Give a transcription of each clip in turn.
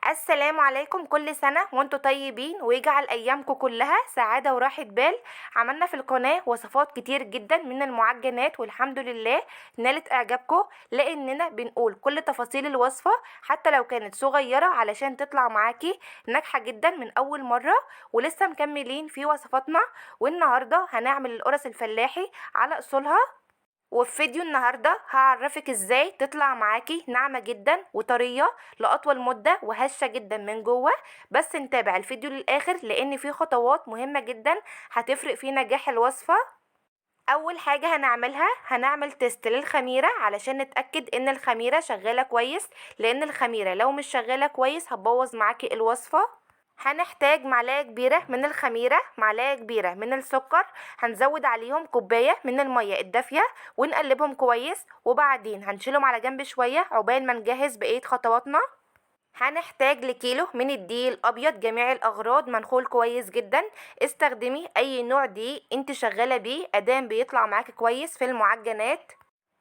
السلام عليكم، كل سنة وانتم طيبين ويجعل ايامكم كلها سعادة وراحة بال. عملنا في القناة وصفات كتير جدا من المعجنات والحمد لله نالت اعجابكم، لاننا بنقول كل تفاصيل الوصفة حتى لو كانت صغيرة علشان تطلع معاكي ناجحة جدا من اول مرة. ولسه مكملين في وصفاتنا، والنهاردة هنعمل القرص الفلاحي على اصولها. وفي فيديو النهاردة هعرفك ازاي تطلع معاكي ناعمة جدا وطرية لأطول مدة وهشة جدا من جوه. بس نتابع الفيديو للآخر لأن فيه خطوات مهمة جدا هتفرق في نجاح الوصفة. أول حاجة هنعمل تيست للخميرة علشان نتأكد ان الخميرة شغالة كويس، لأن الخميرة لو مش شغالة كويس هتبوظ معاكي الوصفة. هنحتاج معلقة كبيرة من الخميرة، معلقة كبيرة من السكر، هنزود عليهم كوباية من المية الدافية ونقلبهم كويس، وبعدين هنشيلهم على جنب شوية عقبال ما نجهز بقية خطواتنا. هنحتاج لكيلو من الدقيق الابيض جميع الاغراض منخول كويس جدا. استخدمي اي نوع دقيق انت شغاله بيه ادام بيطلع معاكي كويس في المعجنات.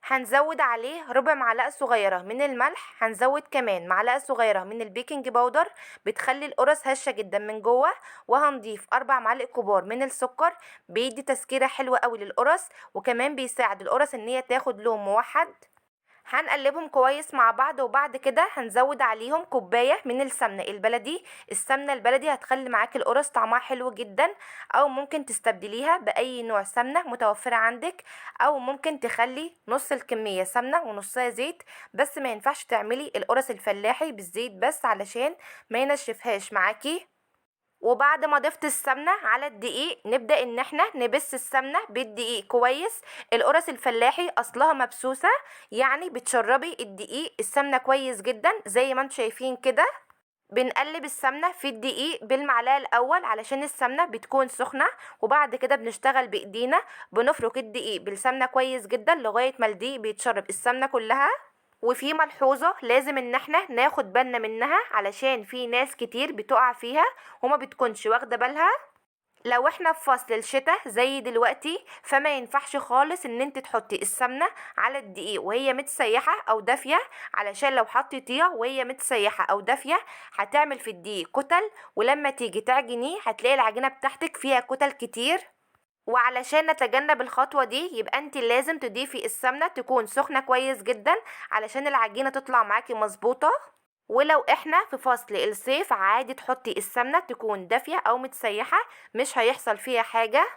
هنزود عليه ربع معلقه صغيره من الملح، هنزود كمان معلقه صغيره من البيكنج باودر بتخلي القرص هشه جدا من جوه، وهنضيف 4 معالق كبار من السكر بيدي تسكيره حلوه قوي للقرص، وكمان بيساعد القرص ان هي تاخد لون موحد. هنقلبهم كويس مع بعض، وبعد كده هنزود عليهم كوباية من السمنة البلدي. السمنة البلدي هتخلي معاكي القرص طعمها حلو جدا، او ممكن تستبدليها باي نوع سمنة متوفرة عندك، او ممكن تخلي نص الكمية سمنة ونصها زيت. بس ما ينفعش تعملي القرص الفلاحي بالزيت بس علشان ما ينشفهاش معاكي. وبعد ما ضفت السمنة على الدقيق نبدأ ان احنا نبس السمنة بالدقيق كويس. القرص الفلاحي اصلها مبسوسة، يعني بتشربي الدقيق السمنة كويس جدا زي ما انتم شايفين كده. بنقلب السمنة في الدقيق بالمعلقة الاول علشان السمنة بتكون سخنة، وبعد كده بنشتغل بايدينا بنفرك الدقيق بالسمنة كويس جدا لغاية ما الدقيق بيتشرب السمنة كلها. وفي ملحوظة لازم ان احنا ناخد بالنا منها علشان في ناس كتير بتقع فيها وما بتكونش واخدة بالها. لو احنا في فصل الشتاء زي دلوقتي فما ينفعش خالص ان انت تحطي السمنة على الدقيق وهي متسيحة او دافية، علشان لو حطيتيها وهي متسيحة او دافية هتعمل في الدقيق كتل، ولما تيجي تعجنيه هتلاقي العجينة بتاعتك فيها كتل كتير. وعلشان نتجنب الخطوة دي يبقى انت لازم تضيفي السمنة تكون سخنة كويس جدا علشان العجينة تطلع معاكي مظبوطة. ولو احنا في فصل الصيف عادي تحطي السمنة تكون دافية او متسيحة، مش هيحصل فيها حاجة.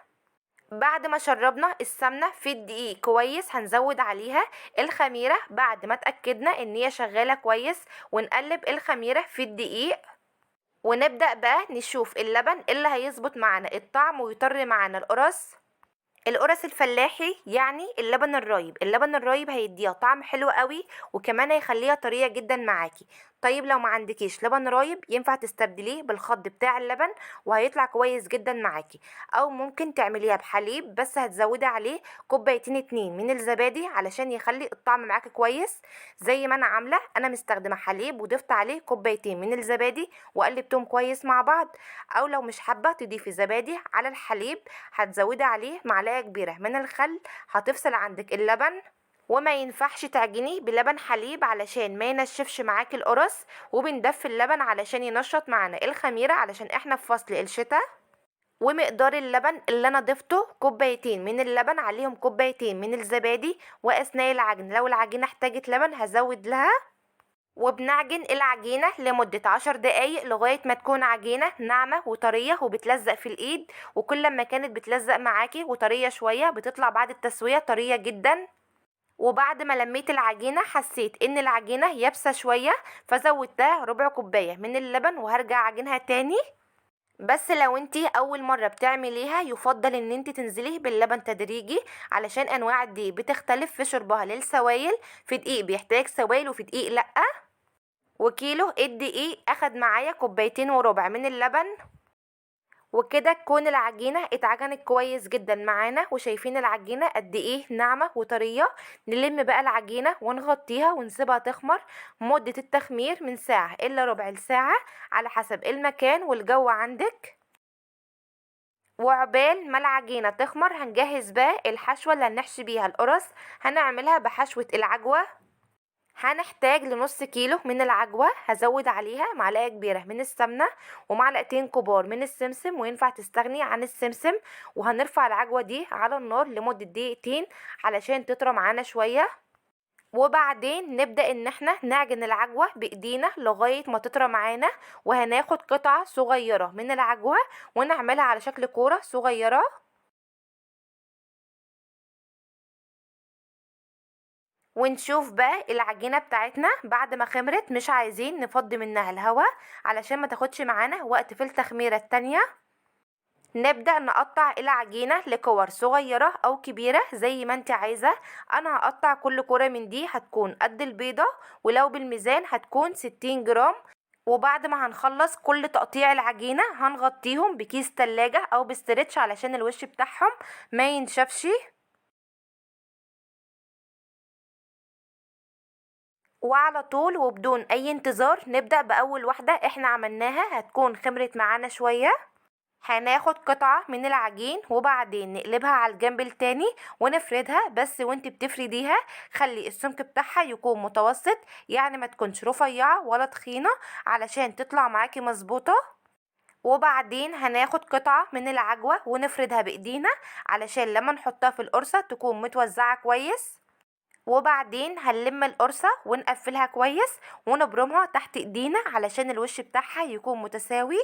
بعد ما شربنا السمنة في الدقيق كويس هنزود عليها الخميرة بعد ما اتأكدنا ان هي شغالة كويس، ونقلب الخميرة في الدقيق. ونبدأ بقى نشوف اللبن اللي هيظبط معانا الطعم ويطر معانا القرص الفلاحي، يعني اللبن الرايب. اللبن الرايب هيديها طعم حلو قوي، وكمان هيخليها طريه جدا معاكي. طيب لو ما عندكيش لبن رايب ينفع تستبدليه بالخض بتاع اللبن وهيطلع كويس جدا معاكي، او ممكن تعمليها بحليب بس هتزودي عليه كوبايتين 2 من الزبادي علشان يخلي الطعم معاكي كويس. زي ما انا عامله، انا مستخدمه حليب وضفت عليه كوبايتين من الزبادي وقلبتهم كويس مع بعض. او لو مش حابه تضيفي زبادي على الحليب هتزودي عليه معلقة كبيرة من الخل، هتفصل عندك اللبن. وما ينفعش تعجني بلبن حليب علشان ما ينشفش معاكي القرص، وبندفي اللبن علشان ينشط معانا الخميرة علشان احنا في فصل الشتاء. ومقدار اللبن اللي انا ضفته كوبايتين من اللبن عليهم كوبايتين من الزبادي، واثناء العجن لو العجينة احتاجت لبن هزود لها. وبنعجن العجينة لمدة 10 دقايق لغاية ما تكون عجينة ناعمة وطرية وبتلزق في الايد، وكل ما كانت بتلزق معاكي وطرية شوية بتطلع بعد التسوية طرية جدا. وبعد ما لميت العجينة حسيت ان العجينة يابسة شوية فزودتها ربع كوباية من اللبن وهرجع عجينها تاني. بس لو انتي اول مرة بتعمليها يفضل ان انتي تنزليه باللبن تدريجي علشان انواع الدقيق بتختلف في شربها للسوائل، في دقيق بيحتاج سوائل وفي دقيق لأ. وكيلو الدقيق اخد معايا كوبايتين وربع من اللبن. وكده تكون العجينة اتعجنت كويس جدا معانا، وشايفين العجينة قد ايه ناعمة وطرية. نلم بقى العجينة ونغطيها ونسيبها تخمر. مدة التخمير من ساعة الا ربع ساعة على حسب المكان والجو عندك. وعقبال ما العجينة تخمر هنجهز بقى الحشوة اللي هنحشي بيها القرص. هنعملها بحشوة العجوة. هنحتاج لنص كيلو من العجوة، هزود عليها معلقة كبيرة من السمنة ومعلقتين كبار من السمسم، وينفع تستغني عن السمسم. وهنرفع العجوة دي على النار لمدة دقيقتين علشان تطرى معانا شوية، وبعدين نبدأ ان احنا نعجن العجوة بايدينا لغاية ما تطرى معانا. وهناخد قطعة صغيرة من العجوة ونعملها على شكل كورة صغيرة، ونشوف بقى العجينة بتاعتنا بعد ما خمرت. مش عايزين نفضي منها الهواء علشان ما تاخدش معانا وقت في التخميرة التانية. نبدأ نقطع العجينة لكور صغيرة او كبيرة زي ما انت عايزة. انا هقطع كل كورة من دي هتكون قد البيضة، ولو بالميزان هتكون 60 جرام. وبعد ما هنخلص كل تقطيع العجينة هنغطيهم بكيس تلاجة او بستريتش علشان الوش بتاعهم ما ينشفش. وعلى طول وبدون اي انتظار نبدأ باول واحدة احنا عملناها، هتكون خمرت معانا شوية. هناخد قطعة من العجين وبعدين نقلبها على الجنب التاني ونفردها. بس وانت بتفرديها خلي السمك بتاعها يكون متوسط، يعني ما تكونش رفيعة ولا تخينة علشان تطلع معاكي مظبوطة. وبعدين هناخد قطعة من العجوة ونفردها بايدينا علشان لما نحطها في القرصة تكون متوزعة كويس. وبعدين هنلم القرصة ونقفلها كويس ونبرمها تحت ايدينا علشان الوش بتاعها يكون متساوي.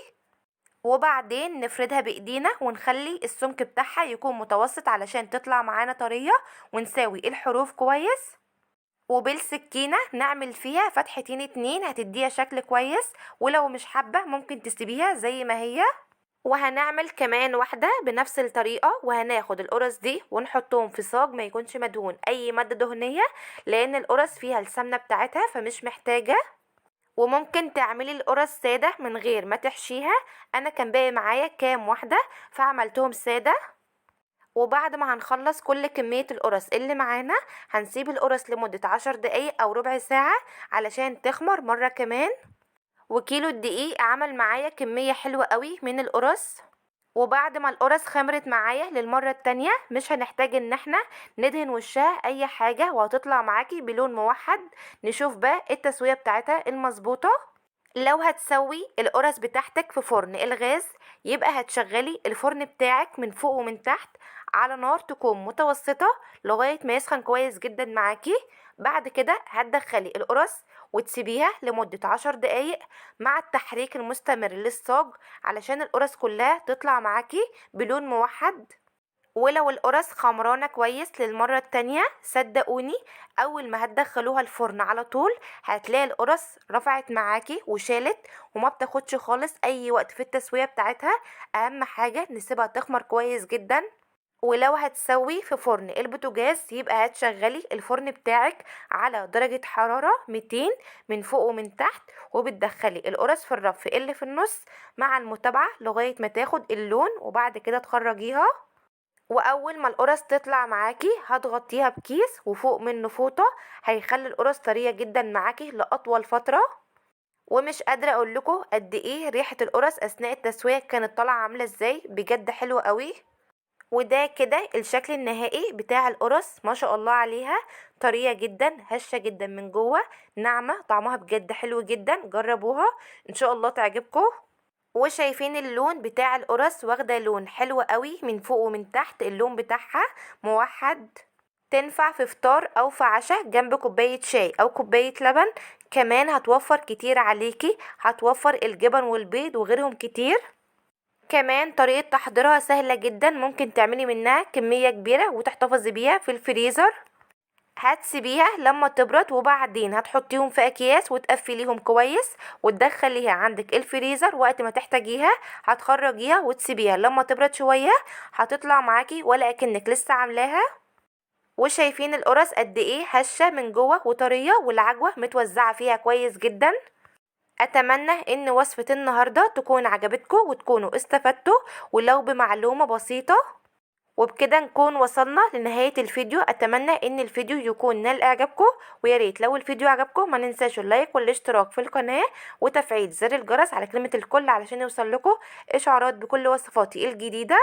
وبعدين نفردها بايدينا ونخلي السمك بتاعها يكون متوسط علشان تطلع معانا طرية، ونساوي الحروف كويس. وبالسكينة نعمل فيها فتحتين اتنين هتديها شكل كويس، ولو مش حابة ممكن تسيبيها زي ما هي. وهنعمل كمان واحدة بنفس الطريقة، وهناخد القرص دي ونحطهم في صاج ما يكونش مدهون اي مادة دهنية، لان القرص فيها السمنة بتاعتها فمش محتاجة. وممكن تعملي القرص سادة من غير ما تحشيها. انا كان باقي معايا كام واحدة فعملتهم سادة. وبعد ما هنخلص كل كمية القرص اللي معانا هنسيب القرص لمدة 10 دقايق او ربع ساعة علشان تخمر مرة كمان. وكيلو الدقيق عمل معايا كمية حلوة قوي من القرص. وبعد ما القرص خمرت معايا للمرة التانية مش هنحتاج ان احنا ندهن وشها اي حاجة، وهتطلع معاكي بلون موحد. نشوف بقى التسوية بتاعتها المظبوطة. لو هتسوي القرص بتاعتك في فرن الغاز يبقى هتشغلي الفرن بتاعك من فوق ومن تحت على نار تكون متوسطة لغاية ما يسخن كويس جدا معاكي. بعد كده هتدخلي القرص وتسيبيها لمدة 10 دقايق مع التحريك المستمر للصاج علشان القرص كلها تطلع معاكي بلون موحد. ولو القرص خمرانة كويس للمرة التانية صدقوني اول ما هتدخلوها الفرن على طول هتلاقي القرص رفعت معاكي وشالت، وما بتاخدش خالص اي وقت في التسوية بتاعتها. اهم حاجة نسيبها تخمر كويس جدا. ولو هتسوي في فرن البوتاجاز يبقى هتشغلي الفرن بتاعك على درجة حرارة 200 من فوق ومن تحت، وبتدخلي القرص في الرف اللي في النص مع المتابعة لغاية ما تاخد اللون، وبعد كده تخرجيها. واول ما القرص تطلع معاكي هتغطيها بكيس وفوق منه فوطة، هيخلي القرص طرية جدا معاكي لاطول فترة. ومش قادرة اقول لكم قد ايه ريحة القرص اثناء التسوية كانت طالعة عاملة ازاي، بجد حلوة قوي. وده كده الشكل النهائي بتاع القرص، ما شاء الله عليها، طرية جدا هشة جدا من جوه، ناعمة، طعمها بجد حلو جدا، جربوها ان شاء الله تعجبكم. وشايفين اللون بتاع القرص واخده لون حلو قوي من فوق ومن تحت، اللون بتاعها موحد. تنفع في فطار او في عشاء جنب كوباية شاي او كوباية لبن. كمان هتوفر كتير عليكي، هتوفر الجبن والبيض وغيرهم كتير. كمان طريقة تحضيرها سهلة جدا، ممكن تعملي منها كمية كبيرة وتحتفظي بيها في الفريزر. هتسيبيها لما تبرد وبعدين هتحطيهم في اكياس وتقفليهم كويس وتدخليها عندك الفريزر. وقت ما تحتاجيها هتخرجيها وتسيبيها لما تبرد شوية، هتطلع معاكي ولا اكنك لسه عاملاها. وشايفين القرص قد ايه هشة من جوه وطرية، والعجوة متوزعة فيها كويس جدا. اتمنى ان وصفة النهاردة تكون عجبتكم وتكونوا استفدتوا ولو بمعلومة بسيطة. وبكده نكون وصلنا لنهاية الفيديو. اتمنى ان الفيديو يكون نال اعجابكم، وياريت لو الفيديو عجبكم ما ننساش اللايك والاشتراك في القناة وتفعيل زر الجرس على كلمة الكل علشان يوصل لكم اشعارات بكل وصفاتي الجديدة.